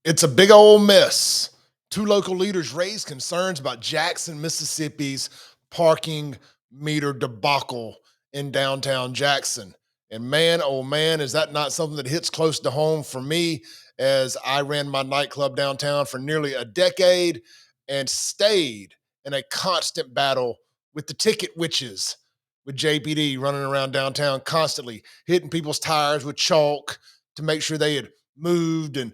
It's a big old mess. Two local leaders raised concerns about Jackson, Mississippi's parking meter debacle in downtown Jackson. And man, oh man, is that not something that hits close to home for me, as I ran my nightclub downtown for nearly a decade and stayed in a constant battle with the ticket witches, with JPD running around downtown constantly hitting people's tires with chalk to make sure they had moved and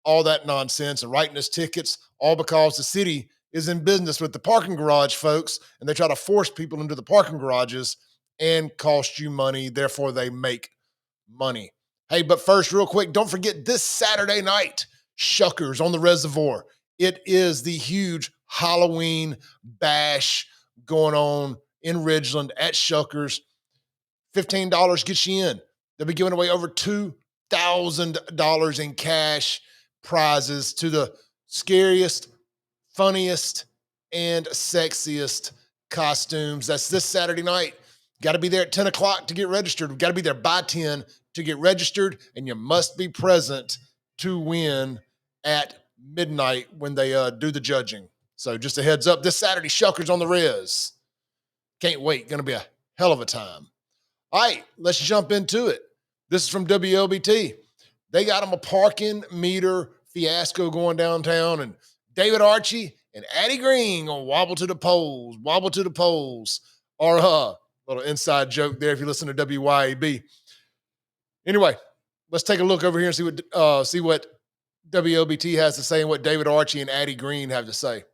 all that nonsense and writing us tickets, all because the city is in business with the parking garage folks and they try to force people into the parking garages and cost you money. Therefore, they make money. Hey, but first, real quick, don't forget this Saturday night, Shuckers on the Reservoir. It is the huge Halloween bash going on in Ridgeland at Shuckers. $15 gets you in. They'll be giving away over $2,000 in cash prizes to the scariest, funniest, and sexiest costumes. That's this Saturday night. Got to be there at 10 o'clock to get registered. We've got to be there by 10 to get registered, and you must be present to win at midnight when they do the judging. So just a heads up, this Saturday, Shuckers on the Res. Can't wait. Going to be a hell of a time. All right, let's jump into it. This is from WLBT. They got them a parking meter fiasco going downtown, and David Archie and Addie Green gonna wobble to the polls. Or little inside joke there if you listen to WYAB. Anyway, let's take a look over here and see what WLBT has to say and what David Archie and Addie Green have to say.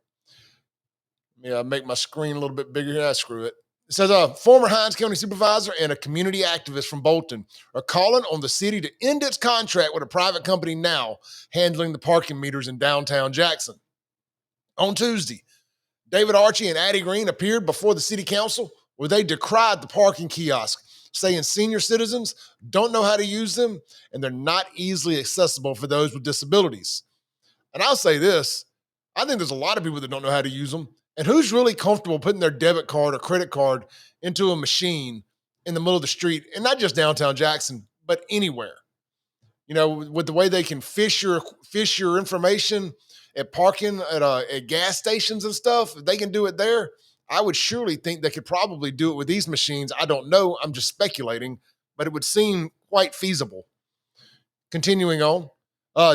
Let me make my screen a little bit bigger here. Screw it. It says a former Hinds County supervisor and a community activist from Bolton are calling on the city to end its contract with a private company now handling the parking meters in downtown Jackson. On Tuesday, David Archie and Addie Green appeared before the city council where they decried the parking kiosk, saying senior citizens don't know how to use them and they're not easily accessible for those with disabilities. And I'll say this, I think there's a lot of people that don't know how to use them. And who's really comfortable putting their debit card or credit card into a machine in the middle of the street, and not just downtown Jackson, but anywhere? With the way they can fish your information at parking at gas stations and stuff, if they can do it there, I would surely think they could probably do it with these machines. I don't know. I'm just speculating, but it would seem quite feasible. Continuing on,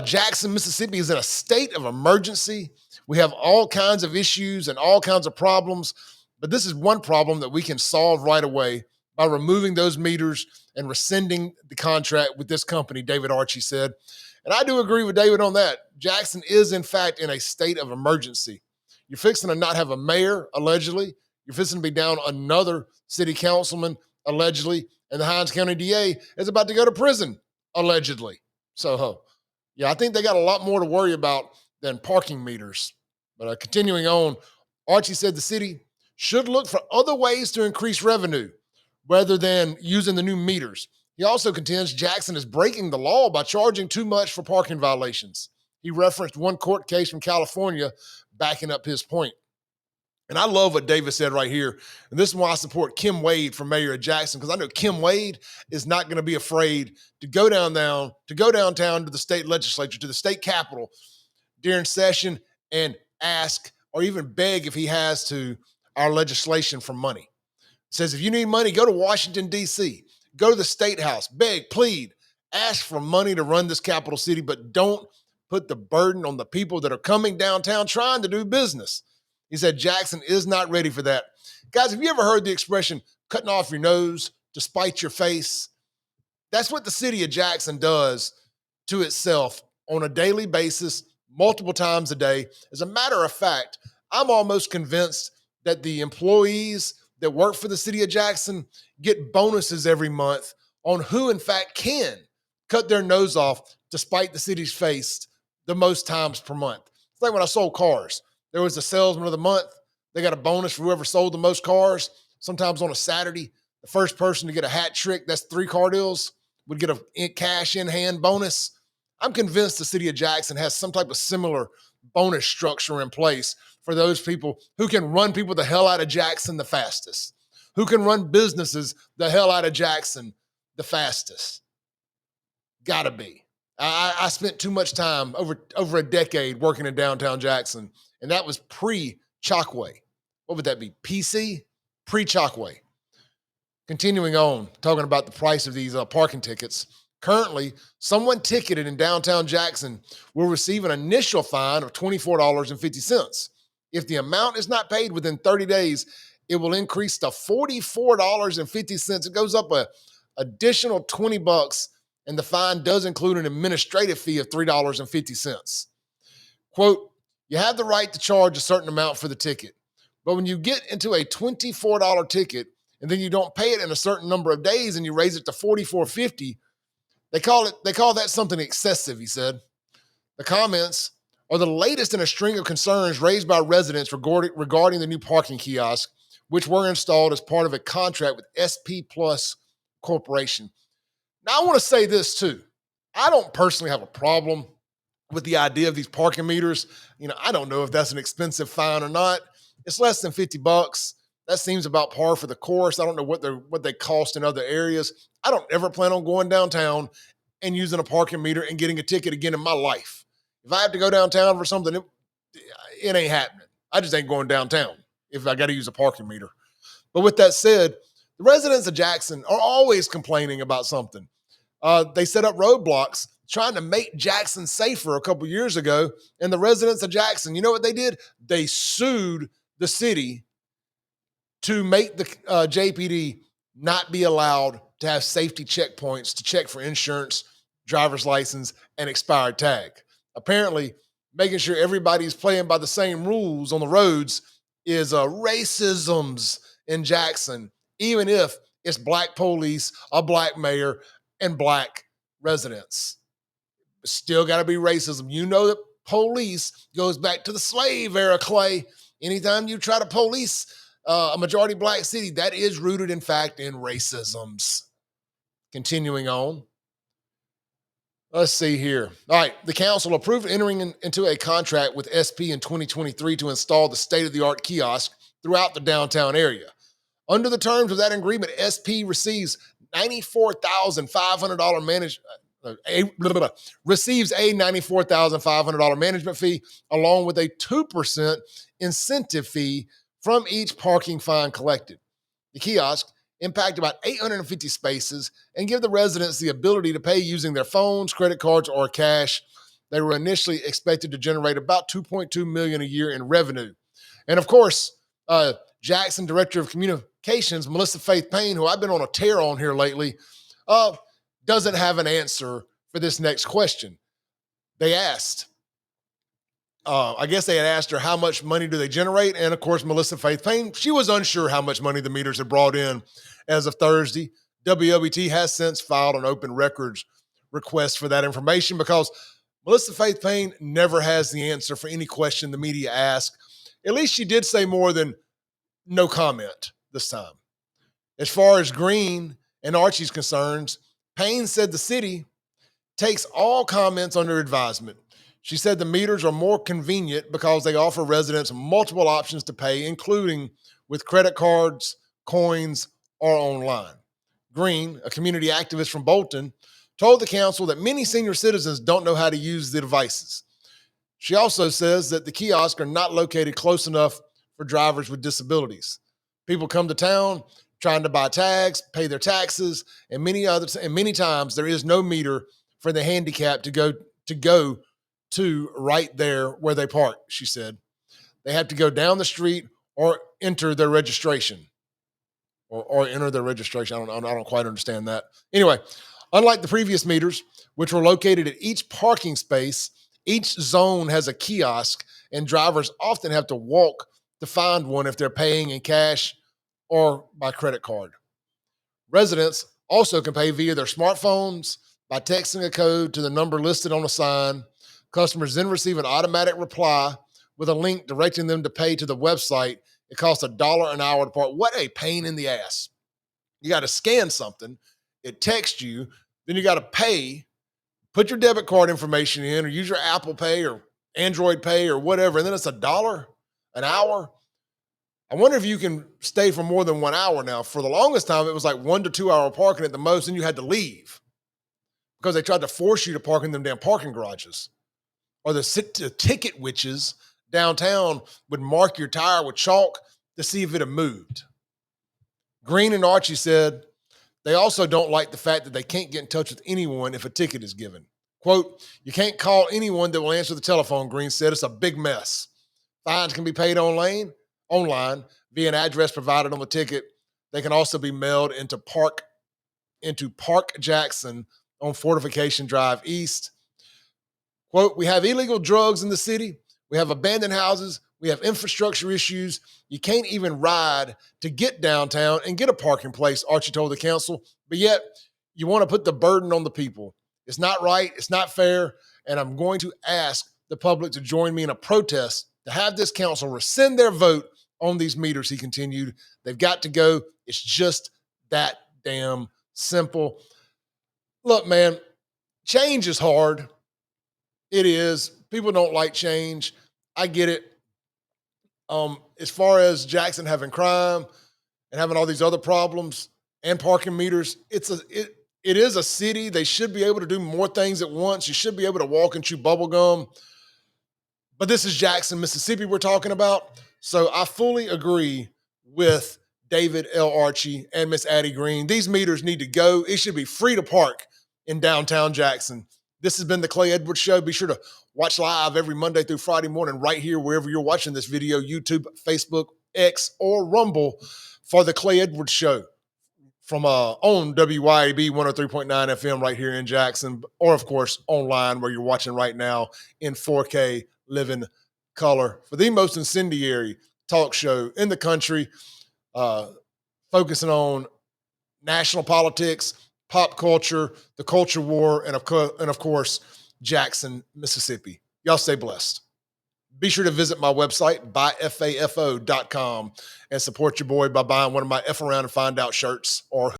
Jackson, Mississippi is in a state of emergency. We have all kinds of issues and all kinds of problems, but this is one problem that we can solve right away by removing those meters and rescinding the contract with this company, David Archie said. And I do agree with David on that. Jackson is, in fact, in a state of emergency. You're fixing to not have a mayor, allegedly. You're fixing to be down another city councilman, allegedly. And the Hinds County DA is about to go to prison, allegedly. So, yeah, I think they got a lot more to worry about than parking meters. But continuing on, Archie said the city should look for other ways to increase revenue rather than using the new meters. He also contends Jackson is breaking the law by charging too much for parking violations. He referenced one court case from California backing up his point. And I love what Davis said right here. And this is why I support Kim Wade for mayor of Jackson, because I know Kim Wade is not going to be afraid to go downtown to the state legislature, to the state capitol during session and ask or even beg, if he has to, our legislation for money. It says, if you need money, go to Washington, D.C., go to the state house, beg, plead, ask for money to run this capital city, but don't put the burden on the people that are coming downtown trying to do business. He said Jackson is not ready for that. Guys, have you ever heard the expression cutting off your nose to spite your face? That's what the city of Jackson does to itself on a daily basis, multiple times a day. As a matter of fact, I'm almost convinced that the employees that work for the city of Jackson get bonuses every month on who, in fact, can cut their nose off to spite the city's face the most times per month. It's like when I sold cars. There was a salesman of the month. They got a bonus for whoever sold the most cars. Sometimes on a Saturday, the first person to get a hat trick, that's 3 car deals, would get a cash in hand bonus. I'm convinced the city of Jackson has some type of similar bonus structure in place for those people who can run people the hell out of Jackson the fastest, who can run businesses the hell out of Jackson the fastest. Gotta be. I spent too much time over a decade working in downtown Jackson, and that was pre-Chalkway. What would that be? PC? Pre-Chalkway. Continuing on, talking about the price of these parking tickets. Currently, someone ticketed in downtown Jackson will receive an initial fine of $24.50. If the amount is not paid within 30 days, it will increase to $44.50. It goes up a additional 20 bucks, and the fine does include an administrative fee of $3.50. Quote, you have the right to charge a certain amount for the ticket, but when you get into a $24 ticket and then you don't pay it in a certain number of days and you raise it to $44.50, they call that something excessive, he said. The comments are the latest in a string of concerns raised by residents regarding the new parking kiosks, which were installed as part of a contract with SP Plus Corporation. Now, I want to say this too. I don't personally have a problem with the idea of these parking meters. I don't know if that's an expensive fine or not. It's less than 50 bucks. That seems about par for the course. I don't know what they cost in other areas. I don't ever plan on going downtown and using a parking meter and getting a ticket again in my life. If I have to go downtown for something, it ain't happening. I just ain't going downtown if I got to use a parking meter. But with that said, the residents of Jackson are always complaining about something. They set up roadblocks trying to make Jackson safer a couple years ago. And the residents of Jackson, you know what they did? They sued the city to make the JPD not be allowed to have safety checkpoints to check for insurance, driver's license, and expired tag. Apparently, making sure everybody's playing by the same rules on the roads is racisms in Jackson, even if it's black police, a black mayor, and black residents. Still got to be racism. You know that police goes back to the slave era, Clay. Anytime you try to police a majority black city, that is rooted, in fact, in racisms. Continuing on. Let's see here. All right. The council approved entering into a contract with SP in 2023 to install the state-of-the-art kiosk throughout the downtown area. Under the terms of that agreement, SP receives $94,500 receives a $94,500 management fee, along with a 2% incentive fee from each parking fine collected. The kiosk impact about 850 spaces and give the residents the ability to pay using their phones, credit cards, or cash. They were initially expected to generate about $2.2 million a year in revenue. And of course, Jackson Director of Communications, Melissa Faith Payne, who I've been on a tear on here lately, doesn't have an answer for this next question. They asked, I guess they had asked her how much money do they generate? And of course, Melissa Faith Payne, she was unsure how much money the meters had brought in as of Thursday. WLBT has since filed an open records request for that information because Melissa Faith Payne never has the answer for any question the media asks. At least she did say more than no comment this time. As far as Green and Archie's concerns, Payne said the city takes all comments under advisement. She said the meters are more convenient because they offer residents multiple options to pay, including with credit cards, coins, or online. Green, a community activist from Bolton, told the council that many senior citizens don't know how to use the devices. She also says that the kiosks are not located close enough for drivers with disabilities. People come to town trying to buy tags, pay their taxes, and many times there is no meter for the handicapped to go to right there where they park, she said. They have to go down the street or enter their registration. Or enter their registration. I don't quite understand that. Anyway, unlike the previous meters, which were located at each parking space, each zone has a kiosk, and drivers often have to walk to find one if they're paying in cash or by credit card. Residents also can pay via their smartphones by texting a code to the number listed on a sign. Customers then receive an automatic reply with a link directing them to pay to the website. It costs $1 an hour to park. What a pain in the ass. You got to scan something. It texts you. Then you got to pay, put your debit card information in or use your Apple Pay or Android Pay or whatever. And then it's $1 an hour. I wonder if you can stay for more than 1 hour now. For the longest time, it was like 1 to 2 hour parking at the most, and you had to leave. because they tried to force you to park in them damn parking garages. Or the ticket witches downtown would mark your tire with chalk to see if it had moved. Green and Archie said they also don't like the fact that they can't get in touch with anyone if a ticket is given. Quote, you can't call anyone that will answer the telephone, Green said. It's a big mess. Fines can be paid online via an address provided on the ticket. They can also be mailed into Park Jackson on Fortification Drive East. Quote, we have illegal drugs in the city. We have abandoned houses. We have infrastructure issues. You can't even ride to get downtown and get a parking place, Archie told the council. But yet, you want to put the burden on the people. It's not right. It's not fair. And I'm going to ask the public to join me in a protest to have this council rescind their vote on these meters, he continued. They've got to go. It's just that damn simple. Look, man, change is hard. It is. People don't like change. I get it. As far as Jackson having crime and having all these other problems and parking meters, it is a city. They should be able to do more things at once. You should be able to walk and chew bubble gum. But this is Jackson, Mississippi we're talking about. So I fully agree with David L. Archie and Miss Addie Green. These meters need to go. It should be free to park in downtown Jackson. This has been the Clay Edwards Show. Be sure to watch live every Monday through Friday morning right here, wherever you're watching this video, YouTube, Facebook, X, or Rumble for the Clay Edwards Show from on WYAB 103.9 FM right here in Jackson, or, of course, online where you're watching right now in 4K living color for the most incendiary talk show in the country, focusing on national politics, pop culture, the culture war, and of course, Jackson, Mississippi. Y'all stay blessed. Be sure to visit my website, buyfafo.com, and support your boy by buying one of my F Around and Find Out shirts or